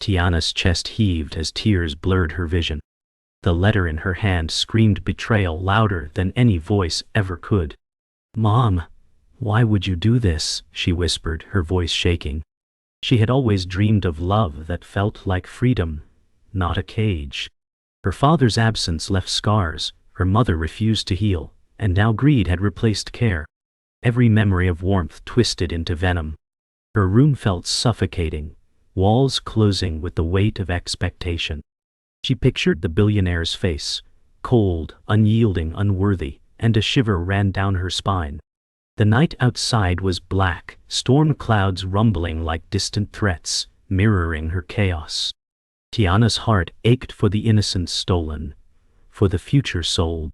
Tiana's chest heaved as tears blurred her vision. The letter in her hand screamed betrayal louder than any voice ever could. "Mom, why would you do this?" she whispered, her voice shaking. She had always dreamed of love that felt like freedom, not a cage. Her father's absence left scars, her mother refused to heal, and now greed had replaced care. Every memory of warmth twisted into venom. Her room felt suffocating, walls closing with the weight of expectation. She pictured the billionaire's face, cold, unyielding, unworthy, and a shiver ran down her spine. The night outside was black, storm clouds rumbling like distant threats, mirroring her chaos. Tiana's heart ached for the innocence stolen, for the future sold.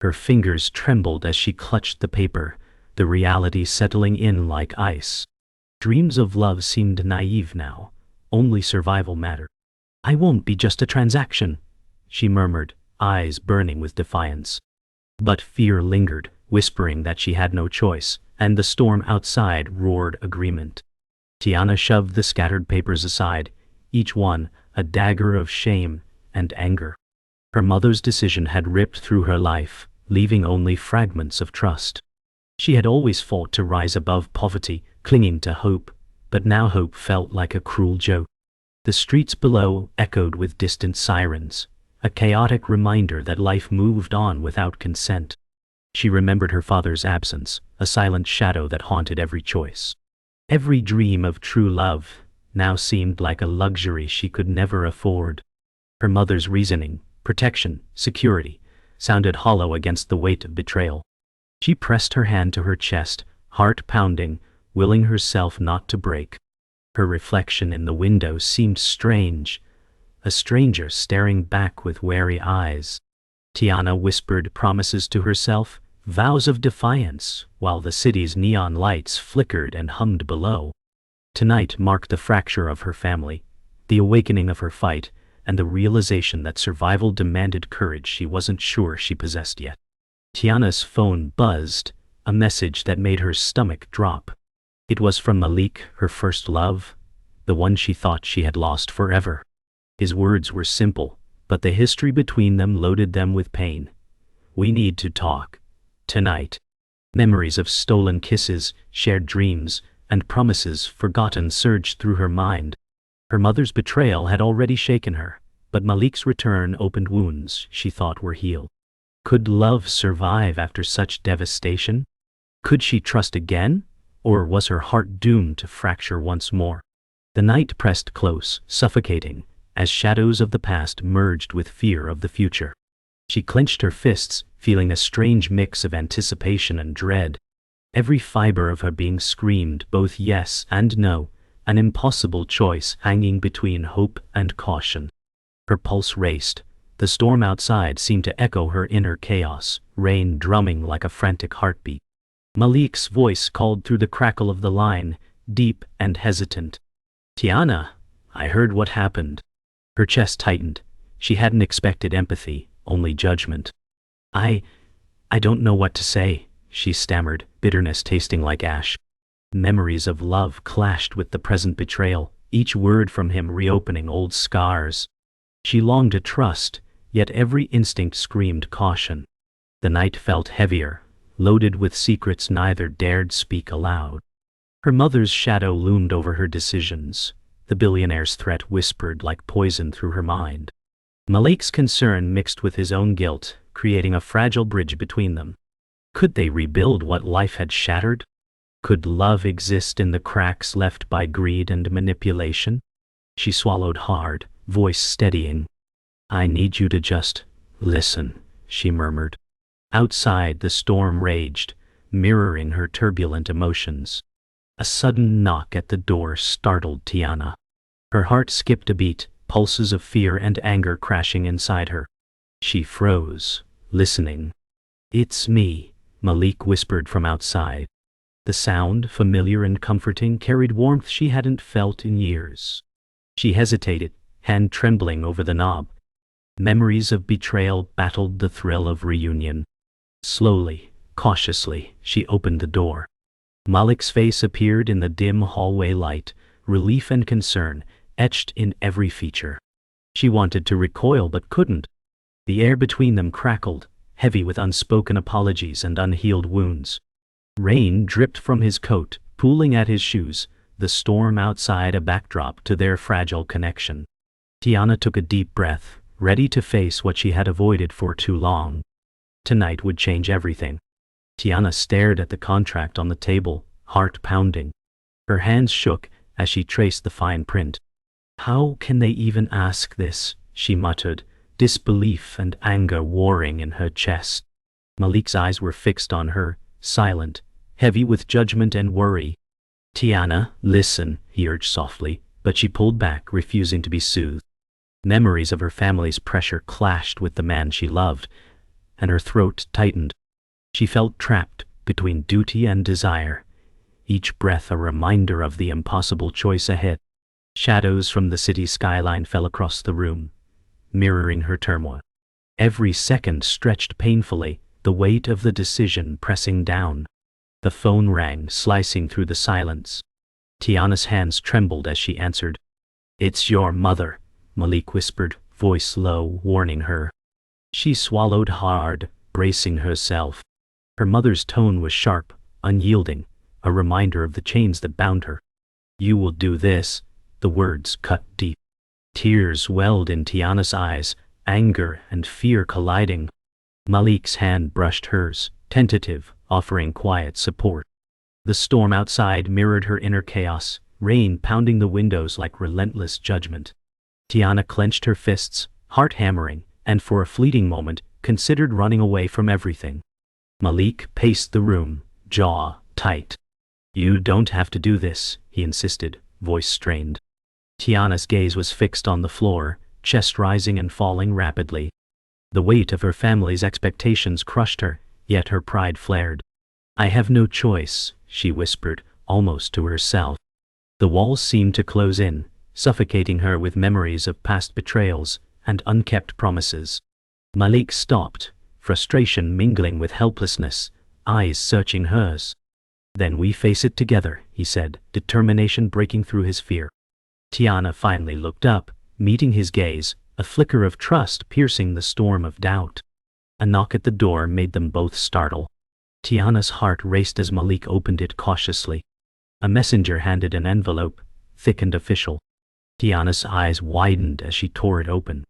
Her fingers trembled as she clutched the paper, the reality settling in like ice. Dreams of love seemed naive now, only survival mattered. "I won't be just a transaction," she murmured, eyes burning with defiance. But fear lingered, whispering that she had no choice, and the storm outside roared agreement. Tiana shoved the scattered papers aside, each one a dagger of shame and anger. Her mother's decision had ripped through her life, leaving only fragments of trust. She had always fought to rise above poverty, clinging to hope, but now hope felt like a cruel joke. The streets below echoed with distant sirens, a chaotic reminder that life moved on without consent. She remembered her father's absence, a silent shadow that haunted every choice. Every dream of true love now seemed like a luxury she could never afford. Her mother's reasoning, protection, security, sounded hollow against the weight of betrayal. She pressed her hand to her chest, heart pounding, willing herself not to break. Her reflection in the window seemed strange, a stranger staring back with wary eyes. Tiana whispered promises to herself, vows of defiance, while the city's neon lights flickered and hummed below. Tonight marked the fracture of her family, the awakening of her fight, and the realization that survival demanded courage she wasn't sure she possessed yet. Tiana's phone buzzed, a message that made her stomach drop. It was from Malik, her first love, the one she thought she had lost forever. His words were simple, but the history between them loaded them with pain. "We need to talk. Tonight." Memories of stolen kisses, shared dreams, and promises forgotten surged through her mind. Her mother's betrayal had already shaken her, but Malik's return opened wounds she thought were healed. Could love survive after such devastation? Could she trust again? Or was her heart doomed to fracture once more? The night pressed close, suffocating, as shadows of the past merged with fear of the future. She clenched her fists, feeling a strange mix of anticipation and dread. Every fiber of her being screamed both yes and no, an impossible choice hanging between hope and caution. Her pulse raced. The storm outside seemed to echo her inner chaos, rain drumming like a frantic heartbeat. Malik's voice called through the crackle of the line, deep and hesitant. "Tiana, I heard what happened." Her chest tightened. She hadn't expected empathy, only judgment. I don't know what to say," she stammered, bitterness tasting like ash. Memories of love clashed with the present betrayal, each word from him reopening old scars. She longed to trust, yet every instinct screamed caution. The night felt heavier, loaded with secrets neither dared speak aloud. Her mother's shadow loomed over her decisions. The billionaire's threat whispered like poison through her mind. Malik's concern mixed with his own guilt, creating a fragile bridge between them. Could they rebuild what life had shattered? Could love exist in the cracks left by greed and manipulation? She swallowed hard, voice steadying. "I need you to just listen," she murmured. Outside, the storm raged, mirroring her turbulent emotions. A sudden knock at the door startled Tiana. Her heart skipped a beat, pulses of fear and anger crashing inside her. She froze, listening. "It's me," Malik whispered from outside. The sound, familiar and comforting, carried warmth she hadn't felt in years. She hesitated, hand trembling over the knob. Memories of betrayal battled the thrill of reunion. Slowly, cautiously, she opened the door. Malik's face appeared in the dim hallway light, relief and concern, etched in every feature. She wanted to recoil but couldn't. The air between them crackled, heavy with unspoken apologies and unhealed wounds. Rain dripped from his coat, pooling at his shoes, the storm outside a backdrop to their fragile connection. Tiana took a deep breath, ready to face what she had avoided for too long. Tonight would change everything. Tiana stared at the contract on the table, heart pounding. Her hands shook as she traced the fine print. "How can they even ask this?" she muttered, disbelief and anger warring in her chest. Malik's eyes were fixed on her, silent, heavy with judgment and worry. "Tiana, listen," he urged softly, but she pulled back, refusing to be soothed. Memories of her family's pressure clashed with the man she loved, and her throat tightened. She felt trapped between duty and desire, each breath a reminder of the impossible choice ahead. Shadows from the city skyline fell across the room, mirroring her turmoil. Every second stretched painfully, the weight of the decision pressing down. The phone rang, slicing through the silence. Tiana's hands trembled as she answered. "It's your mother," Malik whispered, voice low, warning her. She swallowed hard, bracing herself. Her mother's tone was sharp, unyielding, a reminder of the chains that bound her. "You will do this," the words cut deep. Tears welled in Tiana's eyes, anger and fear colliding. Malik's hand brushed hers, tentative, offering quiet support. The storm outside mirrored her inner chaos, rain pounding the windows like relentless judgment. Tiana clenched her fists, heart hammering, and for a fleeting moment, considered running away from everything. Malik paced the room, jaw tight. "You don't have to do this," he insisted, voice strained. Tiana's gaze was fixed on the floor, chest rising and falling rapidly. The weight of her family's expectations crushed her, yet her pride flared. "I have no choice," she whispered, almost to herself. The walls seemed to close in, suffocating her with memories of past betrayals and unkept promises. Malik stopped, frustration mingling with helplessness, eyes searching hers. "Then we face it together," he said, determination breaking through his fear. Tiana finally looked up, meeting his gaze, a flicker of trust piercing the storm of doubt. A knock at the door made them both startle. Tiana's heart raced as Malik opened it cautiously. A messenger handed an envelope, thick and official. Tiana's eyes widened as she tore it open.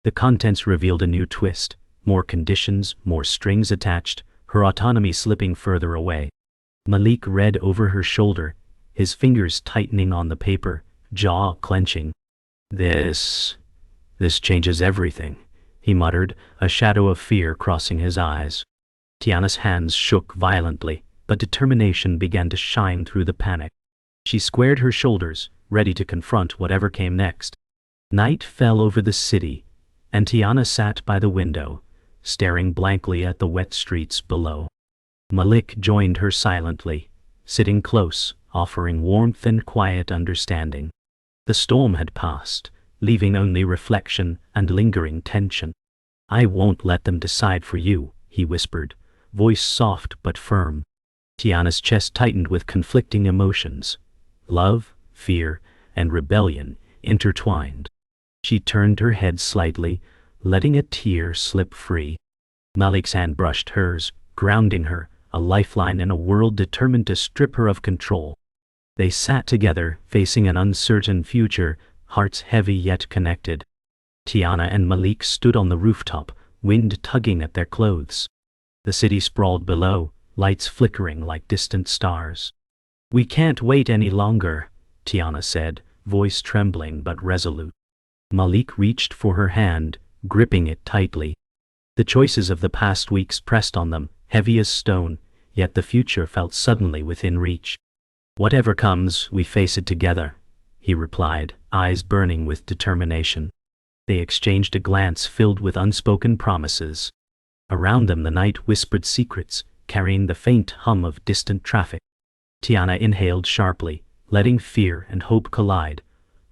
The contents revealed a new twist, more conditions, more strings attached, her autonomy slipping further away. Malik read over her shoulder, his fingers tightening on the paper, jaw clenching. This changes everything," he muttered, a shadow of fear crossing his eyes. Tiana's hands shook violently, but determination began to shine through the panic. She squared her shoulders, ready to confront whatever came next. Night fell over the city, and Tiana sat by the window, staring blankly at the wet streets below. Malik joined her silently, sitting close, offering warmth and quiet understanding. The storm had passed, leaving only reflection and lingering tension. "I won't let them decide for you," he whispered, voice soft but firm. Tiana's chest tightened with conflicting emotions. Love, fear, and rebellion intertwined. She turned her head slightly, letting a tear slip free. Malik's hand brushed hers, grounding her, a lifeline in a world determined to strip her of control. They sat together, facing an uncertain future, hearts heavy yet connected. Tiana and Malik stood on the rooftop, wind tugging at their clothes. The city sprawled below, lights flickering like distant stars. "We can't wait any longer," Tiana said, voice trembling but resolute. Malik reached for her hand, gripping it tightly. The choices of the past weeks pressed on them, heavy as stone, yet the future felt suddenly within reach. "Whatever comes, we face it together," he replied, eyes burning with determination. They exchanged a glance filled with unspoken promises. Around them the night whispered secrets, carrying the faint hum of distant traffic. Tiana inhaled sharply, letting fear and hope collide,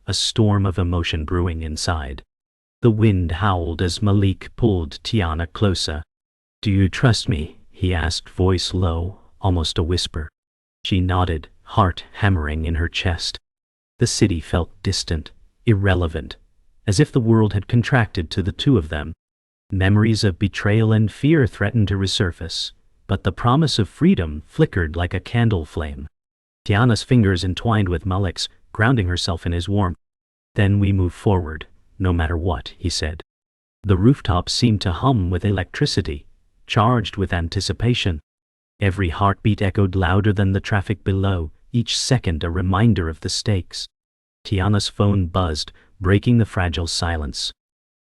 a storm of emotion brewing inside. The wind howled as Malik pulled Tiana closer. "Do you trust me?" he asked, voice low, almost a whisper. She nodded, heart hammering in her chest. The city felt distant, irrelevant, as if the world had contracted to the two of them. Memories of betrayal and fear threatened to resurface, but the promise of freedom flickered like a candle flame. Tiana's fingers entwined with Malik's, grounding herself in his warmth. "Then we move forward, no matter what," he said. The rooftop seemed to hum with electricity, charged with anticipation. Every heartbeat echoed louder than the traffic below, each second a reminder of the stakes. Tiana's phone buzzed, breaking the fragile silence.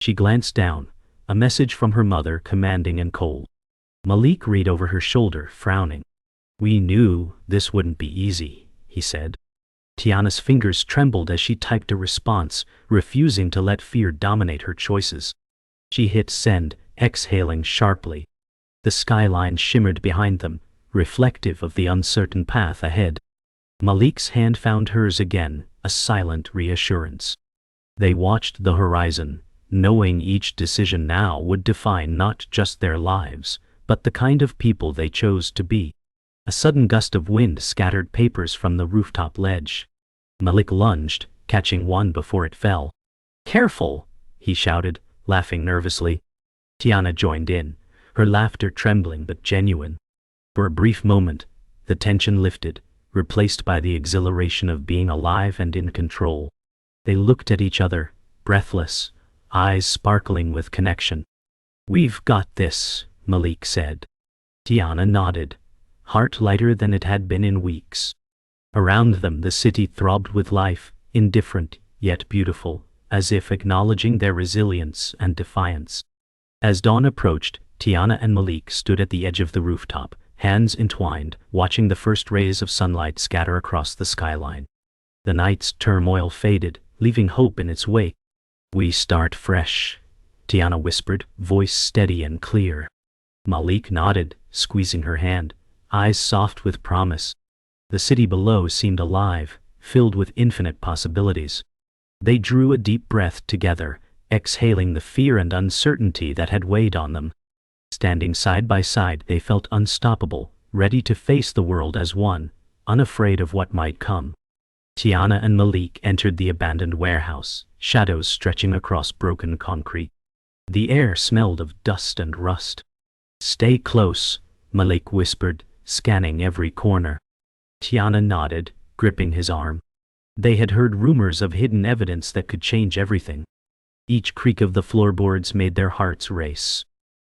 She glanced down, a message from her mother, commanding and cold. Malik read over her shoulder, frowning. "We knew this wouldn't be easy," he said. Tiana's fingers trembled as she typed a response, refusing to let fear dominate her choices. She hit send, exhaling sharply. The skyline shimmered behind them, reflective of the uncertain path ahead. Malik's hand found hers again, a silent reassurance. They watched the horizon, knowing each decision now would define not just their lives, but the kind of people they chose to be. A sudden gust of wind scattered papers from the rooftop ledge. Malik lunged, catching one before it fell. "Careful!" he shouted, laughing nervously. Tiana joined in, her laughter trembling but genuine. For a brief moment, the tension lifted, replaced by the exhilaration of being alive and in control. They looked at each other, breathless, eyes sparkling with connection. "We've got this," Malik said. Tiana nodded, heart lighter than it had been in weeks. Around them the city throbbed with life, indifferent, yet beautiful, as if acknowledging their resilience and defiance. As dawn approached, Tiana and Malik stood at the edge of the rooftop, hands entwined, watching the first rays of sunlight scatter across the skyline. The night's turmoil faded, leaving hope in its wake. "We start fresh," Tiana whispered, voice steady and clear. Malik nodded, squeezing her hand, eyes soft with promise. The city below seemed alive, filled with infinite possibilities. They drew a deep breath together, exhaling the fear and uncertainty that had weighed on them. Standing side by side, they felt unstoppable, ready to face the world as one, unafraid of what might come. Tiana and Malik entered the abandoned warehouse, shadows stretching across broken concrete. The air smelled of dust and rust. "Stay close," Malik whispered, scanning every corner. Tiana nodded, gripping his arm. They had heard rumors of hidden evidence that could change everything. Each creak of the floorboards made their hearts race.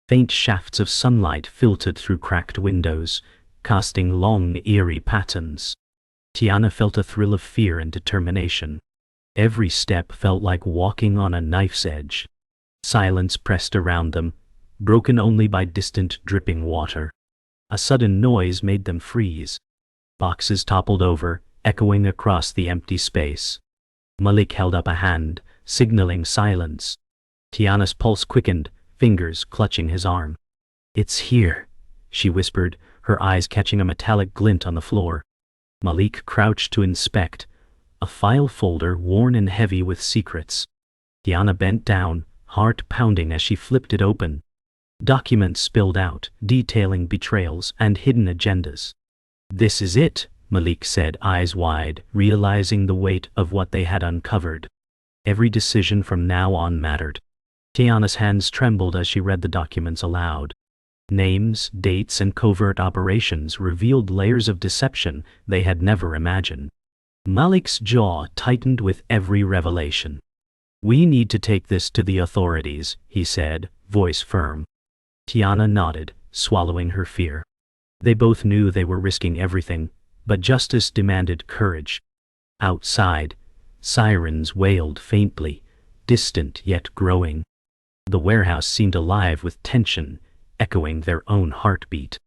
Faint shafts of sunlight filtered through cracked windows, casting long, eerie patterns. Tiana felt a thrill of fear and determination. Every step felt like walking on a knife's edge. Silence pressed around them, broken only by distant dripping water. A sudden noise made them freeze. Boxes toppled over, echoing across the empty space. Malik held up a hand, signaling silence. Tiana's pulse quickened, fingers clutching his arm. "It's here," she whispered, her eyes catching a metallic glint on the floor. Malik crouched to inspect, a file folder worn and heavy with secrets. Tiana bent down, heart pounding as she flipped it open. Documents spilled out, detailing betrayals and hidden agendas. "This is it," Malik said, eyes wide, realizing the weight of what they had uncovered. Every decision from now on mattered. Tiana's hands trembled as she read the documents aloud. Names, dates, and covert operations revealed layers of deception they had never imagined. Malik's jaw tightened with every revelation. "We need to take this to the authorities," he said, voice firm. Tiana nodded, swallowing her fear. They both knew they were risking everything, but justice demanded courage. Outside, sirens wailed faintly, distant yet growing. The warehouse seemed alive with tension, echoing their own heartbeat.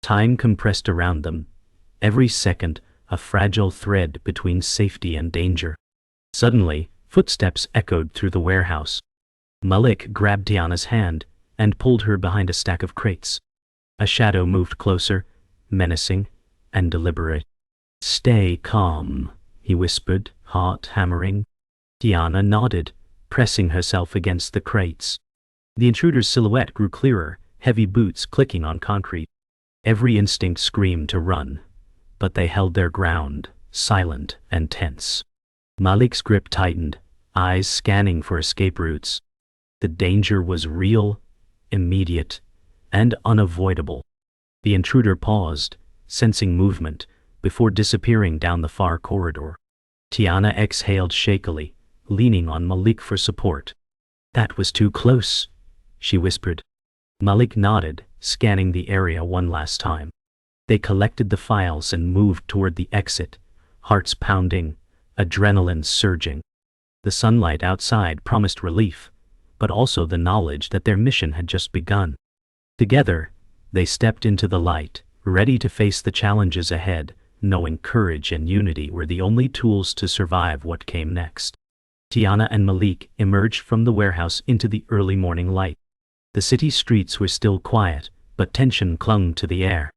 Time compressed around them, every second a fragile thread between safety and danger. Suddenly, footsteps echoed through the warehouse. Malik grabbed Tiana's hand and pulled her behind a stack of crates. A shadow moved closer, menacing and deliberate. "Stay calm," he whispered, heart hammering. Tiana nodded, pressing herself against the crates. The intruder's silhouette grew clearer, heavy boots clicking on concrete. Every instinct screamed to run, but they held their ground, silent and tense. Malik's grip tightened, eyes scanning for escape routes. The danger was real, immediate, and unavoidable. The intruder paused, sensing movement, before disappearing down the far corridor. Tiana exhaled shakily, leaning on Malik for support. "That was too close," she whispered. Malik nodded, scanning the area one last time. They collected the files and moved toward the exit, hearts pounding, adrenaline surging. The sunlight outside promised relief, but also the knowledge that their mission had just begun. Together, they stepped into the light, ready to face the challenges ahead, knowing courage and unity were the only tools to survive what came next. Tiana and Malik emerged from the warehouse into the early morning light. The city streets were still quiet, but tension clung to the air.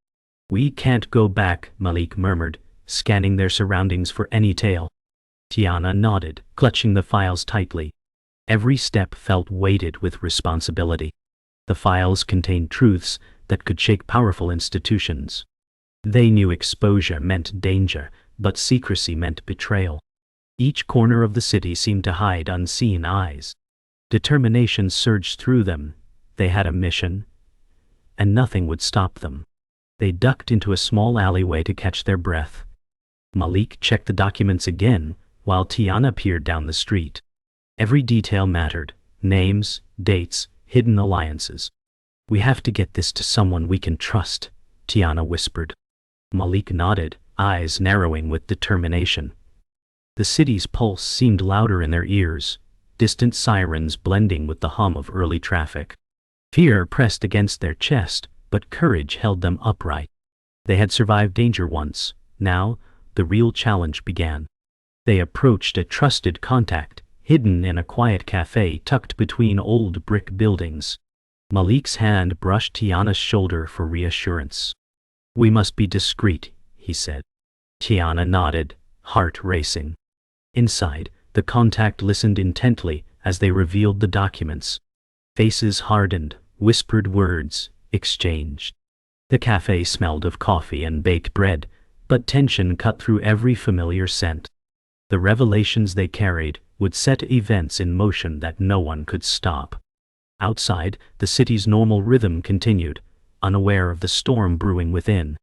"We can't go back," Malik murmured, scanning their surroundings for any tail. Tiana nodded, clutching the files tightly. Every step felt weighted with responsibility. The files contained truths that could shake powerful institutions. They knew exposure meant danger, but secrecy meant betrayal. Each corner of the city seemed to hide unseen eyes. Determination surged through them. They had a mission, and nothing would stop them. They ducked into a small alleyway to catch their breath. Malik checked the documents again, while Tiana peered down the street. Every detail mattered: names, dates, hidden alliances. "We have to get this to someone we can trust," Tiana whispered. Malik nodded, eyes narrowing with determination. The city's pulse seemed louder in their ears, distant sirens blending with the hum of early traffic. Fear pressed against their chest, but courage held them upright. They had survived danger once. Now, the real challenge began. They approached a trusted contact, hidden in a quiet cafe tucked between old brick buildings. Malik's hand brushed Tiana's shoulder for reassurance. "We must be discreet," he said. Tiana nodded, heart racing. Inside, the contact listened intently as they revealed the documents. Faces hardened, whispered words exchanged. The cafe smelled of coffee and baked bread, but tension cut through every familiar scent. The revelations they carried would set events in motion that no one could stop. Outside, the city's normal rhythm continued, unaware of the storm brewing within.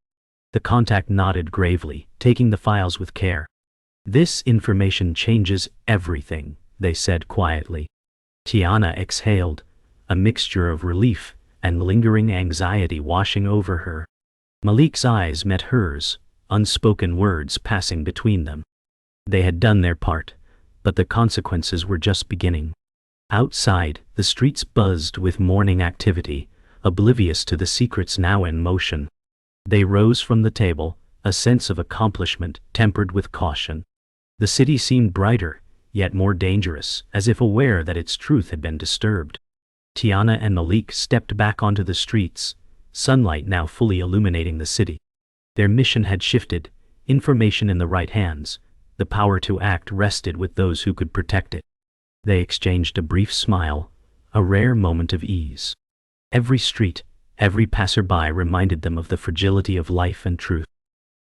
The contact nodded gravely, taking the files with care. "This information changes everything," they said quietly. Tiana exhaled, a mixture of relief and lingering anxiety washing over her. Malik's eyes met hers, unspoken words passing between them. They had done their part, but the consequences were just beginning. Outside, the streets buzzed with morning activity, oblivious to the secrets now in motion. They rose from the table, a sense of accomplishment tempered with caution. The city seemed brighter, yet more dangerous, as if aware that its truth had been disturbed. Tiana and Malik stepped back onto the streets, sunlight now fully illuminating the city. Their mission had shifted, information in the right hands. The power to act rested with those who could protect it. They exchanged a brief smile, a rare moment of ease. Every street, every passerby reminded them of the fragility of life and truth.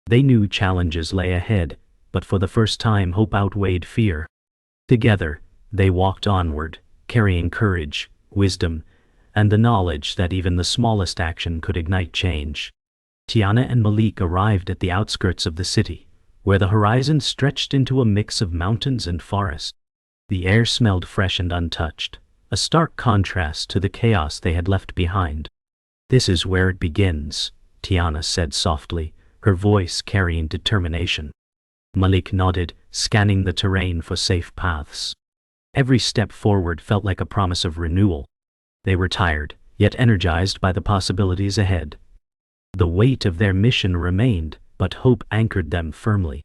They knew challenges lay ahead, but for the first time hope outweighed fear. Together, they walked onward, carrying courage, wisdom, and the knowledge that even the smallest action could ignite change. Tiana and Malik arrived at the outskirts of the city, where the horizon stretched into a mix of mountains and forest. The air smelled fresh and untouched, a stark contrast to the chaos they had left behind. "This is where it begins," Tiana said softly, her voice carrying determination. Malik nodded, scanning the terrain for safe paths. Every step forward felt like a promise of renewal. They were tired, yet energized by the possibilities ahead. The weight of their mission remained, but hope anchored them firmly.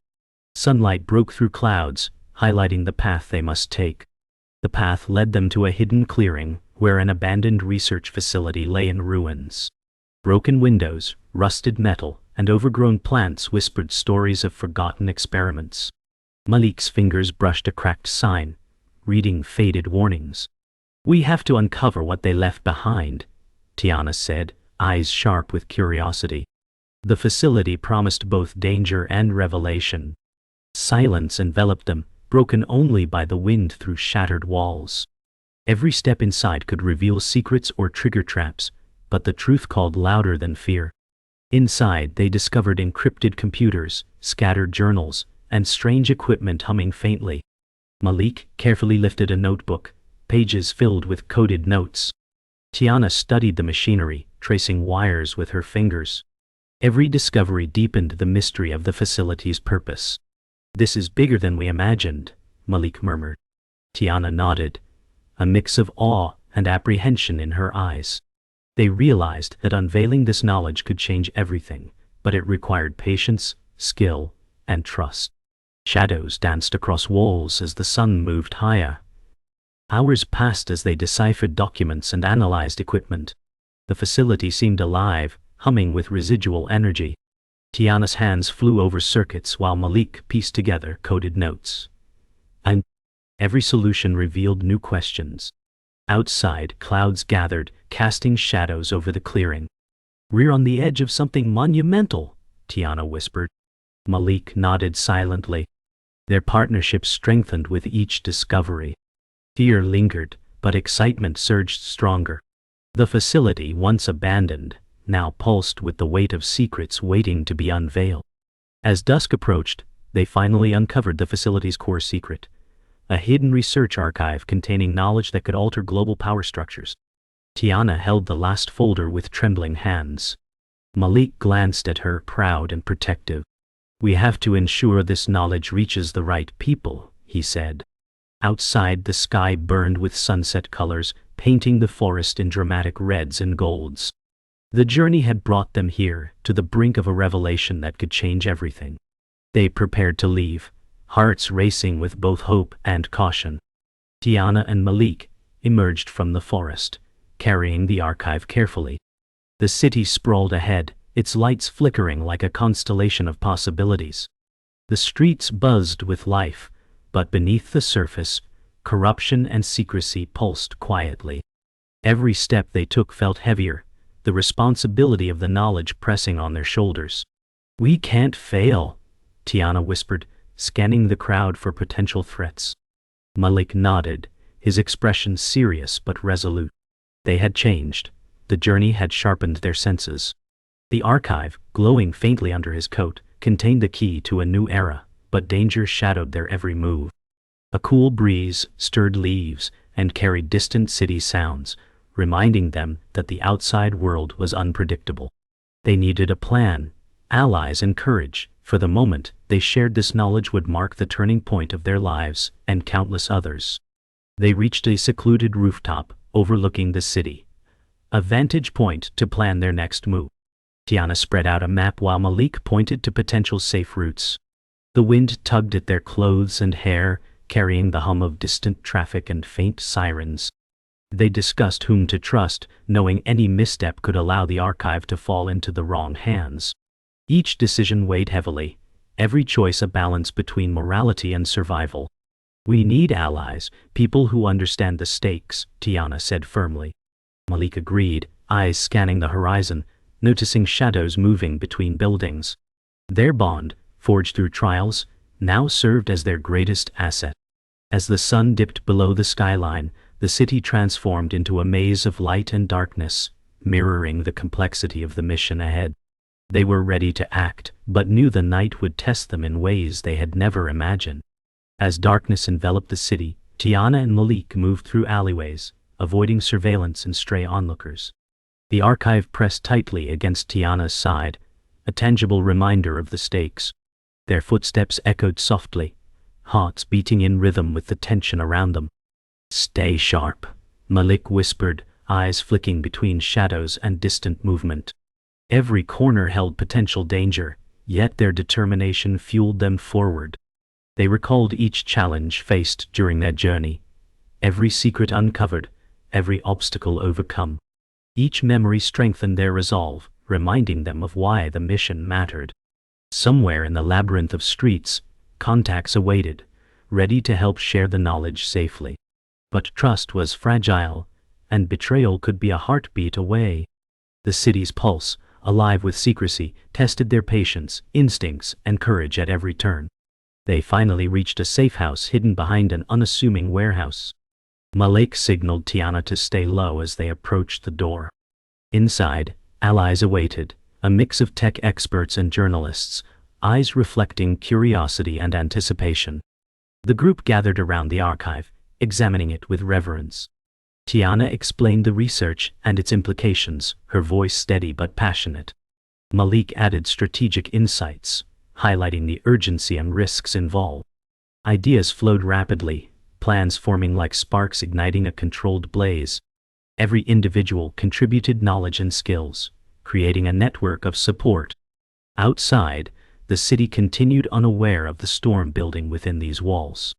Sunlight broke through clouds, highlighting the path they must take. The path led them to a hidden clearing, where an abandoned research facility lay in ruins. Broken windows, rusted metal, and overgrown plants whispered stories of forgotten experiments. Malik's fingers brushed a cracked sign, reading faded warnings. "We have to uncover what they left behind," Tiana said, eyes sharp with curiosity. The facility promised both danger and revelation. Silence enveloped them, broken only by the wind through shattered walls. Every step inside could reveal secrets or trigger traps, but the truth called louder than fear. Inside, they discovered encrypted computers, scattered journals, and strange equipment humming faintly. Malik carefully lifted a notebook, pages filled with coded notes. Tiana studied the machinery, tracing wires with her fingers. Every discovery deepened the mystery of the facility's purpose. "This is bigger than we imagined," Malik murmured. Tiana nodded, a mix of awe and apprehension in her eyes. They realized that unveiling this knowledge could change everything, but it required patience, skill, and trust. Shadows danced across walls as the sun moved higher. Hours passed as they deciphered documents and analyzed equipment. The facility seemed alive, humming with residual energy. Tiana's hands flew over circuits while Malik pieced together coded notes. And every solution revealed new questions. Outside, clouds gathered, casting shadows over the clearing. "We're on the edge of something monumental," Tiana whispered. Malik nodded silently. Their partnership strengthened with each discovery. Fear lingered, but excitement surged stronger. The facility, once abandoned, now pulsed with the weight of secrets waiting to be unveiled. As dusk approached, they finally uncovered the facility's core secret, a hidden research archive containing knowledge that could alter global power structures. Tiana held the last folder with trembling hands. Malik glanced at her, proud and protective. "We have to ensure this knowledge reaches the right people," he said. Outside, the sky burned with sunset colors, painting the forest in dramatic reds and golds. The journey had brought them here, to the brink of a revelation that could change everything. They prepared to leave, hearts racing with both hope and caution. Tiana and Malik emerged from the forest, carrying the archive carefully. The city sprawled ahead, its lights flickering like a constellation of possibilities. The streets buzzed with life, but beneath the surface, corruption and secrecy pulsed quietly. Every step they took felt heavier, the responsibility of the knowledge pressing on their shoulders. "We can't fail," Tiana whispered, scanning the crowd for potential threats. Malik nodded, his expression serious but resolute. They had changed. The journey had sharpened their senses. The archive, glowing faintly under his coat, contained the key to a new era, but danger shadowed their every move. A cool breeze stirred leaves and carried distant city sounds, reminding them that the outside world was unpredictable. They needed a plan, allies and courage. For the moment, they shared this knowledge would mark the turning point of their lives and countless others. They reached a secluded rooftop overlooking the city, a vantage point to plan their next move. Tiana spread out a map while Malik pointed to potential safe routes. The wind tugged at their clothes and hair, carrying the hum of distant traffic and faint sirens. They discussed whom to trust, knowing any misstep could allow the archive to fall into the wrong hands. Each decision weighed heavily, every choice a balance between morality and survival. "We need allies, people who understand the stakes," Tiana said firmly. Malik agreed, eyes scanning the horizon, noticing shadows moving between buildings. Their bond, forged through trials, now served as their greatest asset. As the sun dipped below the skyline, the city transformed into a maze of light and darkness, mirroring the complexity of the mission ahead. They were ready to act, but knew the night would test them in ways they had never imagined. As darkness enveloped the city, Tiana and Malik moved through alleyways, avoiding surveillance and stray onlookers. The archive pressed tightly against Tiana's side, a tangible reminder of the stakes. Their footsteps echoed softly, hearts beating in rhythm with the tension around them. "Stay sharp," Malik whispered, eyes flicking between shadows and distant movement. Every corner held potential danger, yet their determination fueled them forward. They recalled each challenge faced during their journey, every secret uncovered, every obstacle overcome. Each memory strengthened their resolve, reminding them of why the mission mattered. Somewhere in the labyrinth of streets, contacts awaited, ready to help share the knowledge safely. But trust was fragile, and betrayal could be a heartbeat away. The city's pulse, alive with secrecy, tested their patience, instincts, and courage at every turn. They finally reached a safe house hidden behind an unassuming warehouse. Malik signaled Tiana to stay low as they approached the door. Inside, allies awaited, a mix of tech experts and journalists, eyes reflecting curiosity and anticipation. The group gathered around the archive, examining it with reverence. Tiana explained the research and its implications, her voice steady but passionate. Malik added strategic insights, highlighting the urgency and risks involved. Ideas flowed rapidly, plans forming like sparks igniting a controlled blaze. Every individual contributed knowledge and skills, creating a network of support. Outside, the city continued unaware of the storm building within these walls.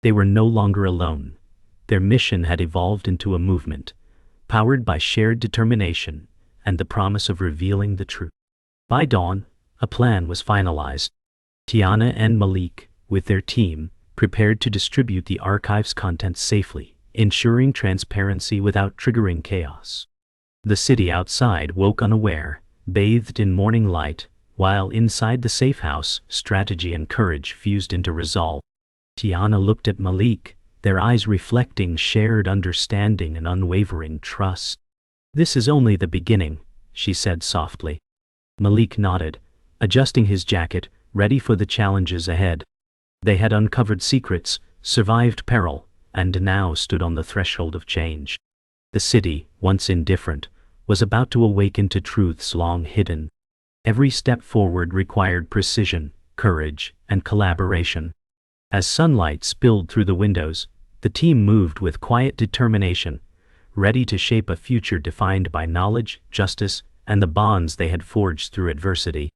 They were no longer alone. Their mission had evolved into a movement, powered by shared determination and the promise of revealing the truth. By dawn, a plan was finalized. Tiana and Malik, with their team, prepared to distribute the archive's contents safely, ensuring transparency without triggering chaos. The city outside woke unaware, bathed in morning light, while inside the safe house, strategy and courage fused into resolve. Tiana looked at Malik, their eyes reflecting shared understanding and unwavering trust. "This is only the beginning," she said softly. Malik nodded, adjusting his jacket, ready for the challenges ahead. They had uncovered secrets, survived peril, and now stood on the threshold of change. The city, once indifferent, was about to awaken to truths long hidden. Every step forward required precision, courage, and collaboration. As sunlight spilled through the windows, the team moved with quiet determination, ready to shape a future defined by knowledge, justice, and the bonds they had forged through adversity.